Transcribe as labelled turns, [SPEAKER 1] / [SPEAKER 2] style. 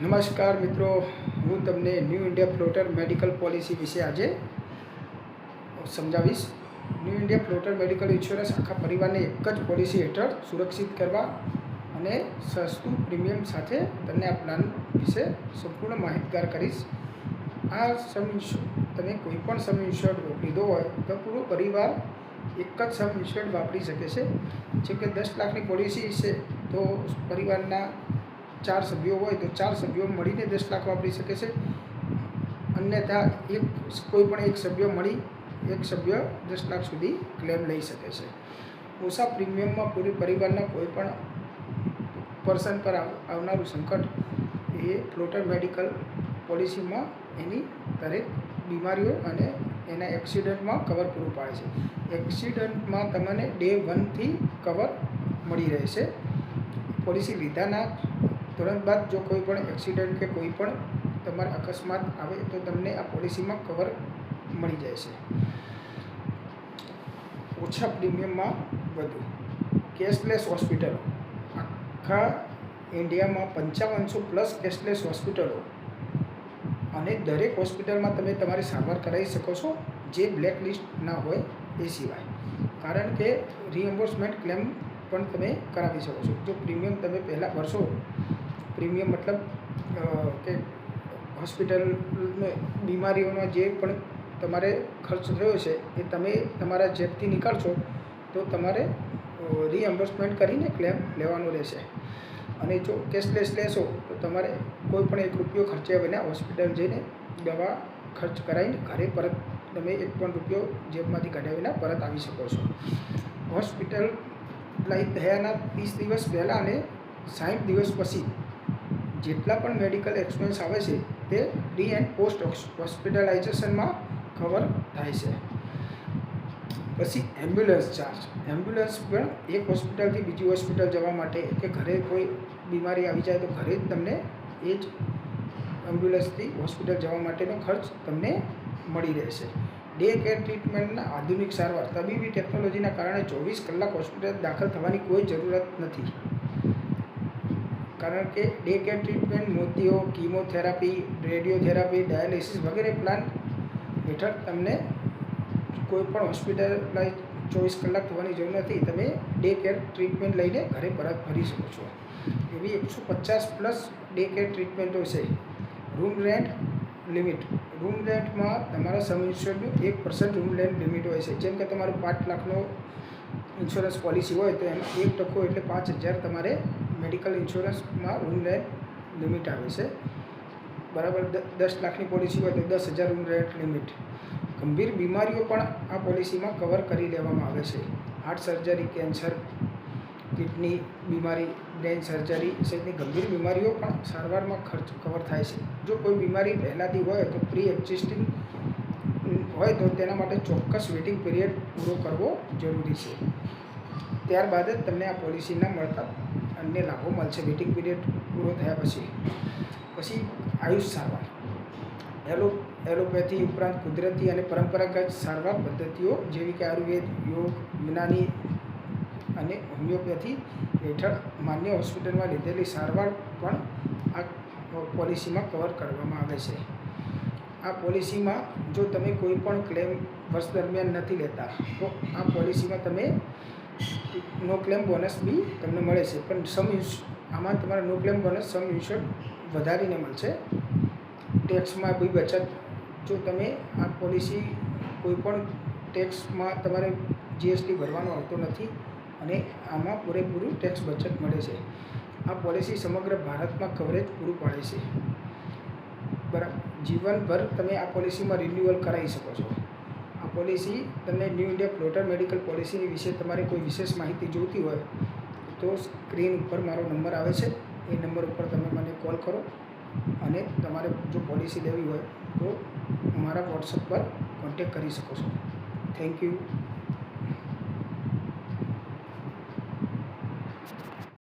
[SPEAKER 1] નમસ્કાર મિત્રો, હું તમને new India floater medical policy વિશે આજે સમજાવીશ. New India floater medical insurance આખા પરિવારને એક જ પોલિસી હેઠળ સુરક્ષિત કરવા અને સસ્તું પ્રીમિયમ સાથે તમને આ પ્લાન વિશે સંપૂર્ણ માહિતગાર કરીશ. આ તમે કોઈ પણ સમ ઇન્સ્યોર્ડ લીધો હોય તો પૂરો પરિવાર એક જ સમ ઇન્સ્યોર્ડ વાપરી શકે છે. જેમ કે 10 લાખની પોલિસી છે તો પરિવારના 4 સભ્યો હોય તો 4 સભ્યો મળીને 10 લાખ વાપરી શકે છે. અન્યથા કોઈ પણ એક સભ્ય મળી એક સભ્ય 10 લાખ સુધી ક્લેમ લઈ શકે છે. ઓછા પ્રીમિયમમાં પૂરી પરિવારના કોઈ પણ પર્સન પર આવનારું સંકટ એ ફ્લોટર મેડિકલ પોલિસીમાં એની દરેક બીમારીઓ અને એના એક્સિડન્ટમાં કવર પૂરું પાડે છે. એક્સિડન્ટમાં તમને ડે 1થી કવર મળી રહેશે. પોલિસી લીધાના તુરંત બાદ જો કોઈ પણ એક્સિડન્ટ કે કોઈ પણ તમારે અકસ્માત આવે તો તમને આ પોલિસીમાં કવર મળી જાય છે. ઓછા પ્રીમિયમમાં વધુ કેશલેસ હોસ્પિટલો. આખા ઇન્ડિયામાં 5500+ કેશલેસ હોસ્પિટલો અને દરેક હોસ્પિટલમાં તમે તમારી સારવાર કરાવી શકો છો, જે બ્લેક લિસ્ટ ના હોય એ સિવાય. કારણ કે રીએમ્બર્સમેન્ટ ક્લેમ પણ તમે કરાવી શકો છો. જો પ્રીમિયમ તમે પહેલાં ભરશો, પ્રીમિયમ મતલબ કે હોસ્પિટલ બીમારીઓનો જે પણ તમારે ખર્ચ થયો છે એ તમે તમારા જેબથી નીકાળશો તો તમારે રીએમ્બર્સમેન્ટ કરીને ક્લેમ લેવાનો રહેશે. અને જો કેશલેસ લેશો તો તમારે કોઈ પણ એક રૂપિયો ખર્ચ્યા વિના હોસ્પિટલ જઈને દવા ખર્ચ કરાવીને ઘરે પરત તમે એક પણ રૂપિયો જેબમાંથી કાઢ્યા વિના પરત આવી શકો છો. હોસ્પિટલ લાઈફ થયાના 30 દિવસ પહેલાં અને 60 દિવસ પછી જેટલા પણ મેડિકલ એક્સપેન્સ આવે છે તે પ્રી એન્ડ પોસ્ટ હોસ્પિટલાઇઝેશનમાં કવર થાય છે. પછી એમ્બ્યુલન્સ ચાર્જ. એમ્બ્યુલન્સ પણ એક હોસ્પિટલથી બીજી હોસ્પિટલ જવા માટે કે ઘરે કોઈ બીમારી આવી જાય તો ઘરે જ તમને એ જ એમ્બ્યુલન્સથી હોસ્પિટલ જવા માટેનો ખર્ચ તમને મળી રહેશે. ડે કેર ટ્રીટમેન્ટના આધુનિક સારવાર. તબીબી ટેકનોલોજીના કારણે 24 કલાક હોસ્પિટલ દાખલ થવાની કોઈ જરૂરત નથી. કારણ કે ડે કેર ટ્રીટમેન્ટ મોતીઓ, કીમોથેરાપી, રેડિયોથેરાપી, ડાયાલિસિસ વગેરે પ્લાન હેઠળ તમને કોઈ પણ હોસ્પિટલાઇઝ 24 કલાક થવાની જરૂર નથી. તમે ડે કેર ટ્રીટમેન્ટ લઈને ઘરે પરત ફરી શકો છો. એવી 150+ ડે કેર ટ્રીટમેન્ટો છે. Room rent limit. રૂમ રેન્ટમાં તમારા સમ ઇન્સ્યોર્ડનું 1% રૂમ રેન્ટ લિમિટ હોય છે. જેમ કે તમારું 5 લાખનો ઇન્સ્યોરન્સ પોલિસી હોય તો એમાં 1% એટલે 5000 તમારે મેડિકલ ઇન્સ્યોરન્સમાં રૂમ રેન્ટ લિમિટ આવે છે. બરાબર. 10 લાખની પોલિસી હોય તો 10,000 રૂમ રેન્ટ લિમિટ. ગંભીર બીમારીઓ પણ આ પોલિસીમાં કવર કરી લેવામાં આવે છે. હાર્ટ સર્જરી, કેન્સર, કિડની બીમારી, બ્રેઇન સર્જરી સહિતની ગંભીર બીમારીઓ પણ સારવારમાં ખર્ચ કવર થાય છે. જો કોઈ બીમારી પહેલાંથી હોય તો પ્રી એક્ઝિસ્ટિંગ હોય તો તેના માટે ચોક્કસ વેઇટિંગ પીરિયડ પૂરો કરવો જરૂરી છે. ત્યારબાદ જ તમને આ પોલિસીના મળતા અન્ય લાભો મળશે વેઇટિંગ પીરિયડ પૂરો થયા પછી. પછી આયુષ સારવાર. એલોપેથી ઉપરાંત કુદરતી અને પરંપરાગત સારવાર પદ્ધતિઓ જેવી કે આયુર્વેદ, યોગ, યુનાની અને હોમિયોપેથી હેઠળ માન્ય હોસ્પિટલમાં લીધેલી સારવાર પણ આ પોલિસીમાં કવર કરવામાં આવે છે. આ પોલિસીમાં જો તમે કોઈ પણ ક્લેમ વર્ષ દરમિયાન નથી લેતા તો આ પોલિસીમાં તમે નો ક્લેમ બોનસ બી તમને મળે છે. પણ આમાં તમારે નો ક્લેમ બોનસ સમ ઇન્સ્યોર્ડ વધારીને મળશે. ટેક્સમાં બી બચત. જો તમે આ પોલિસી કોઈ પણ ટેક્સમાં તમારે જીએસટી ભરવાનો આવતો નથી અને આમાં પૂરેપૂરું ટેક્સ બચત મળે છે. આ પોલિસી સમગ્ર ભારતમાં કવરેજ પૂરું પાડે છે. બરાબર. જીવનભર તમે આ પોલિસીમાં રિન્યુઅલ કરાવી શકો છો. આ પોલિસી તમને ન્યૂ ઇન્ડિયા ફ્લોટર મેડિકલ પોલિસીની વિશે તમારે કોઈ વિશેષ માહિતી જોઈતી હોય તો સ્ક્રીન ઉપર મારો નંબર આવે છે. એ નંબર ઉપર તમે મને કોલ કરો અને તમારે જો પોલિસી લેવી હોય તો મારા વોટ્સઅપ પર કોન્ટેક્ટ કરી શકો છો. Thank you.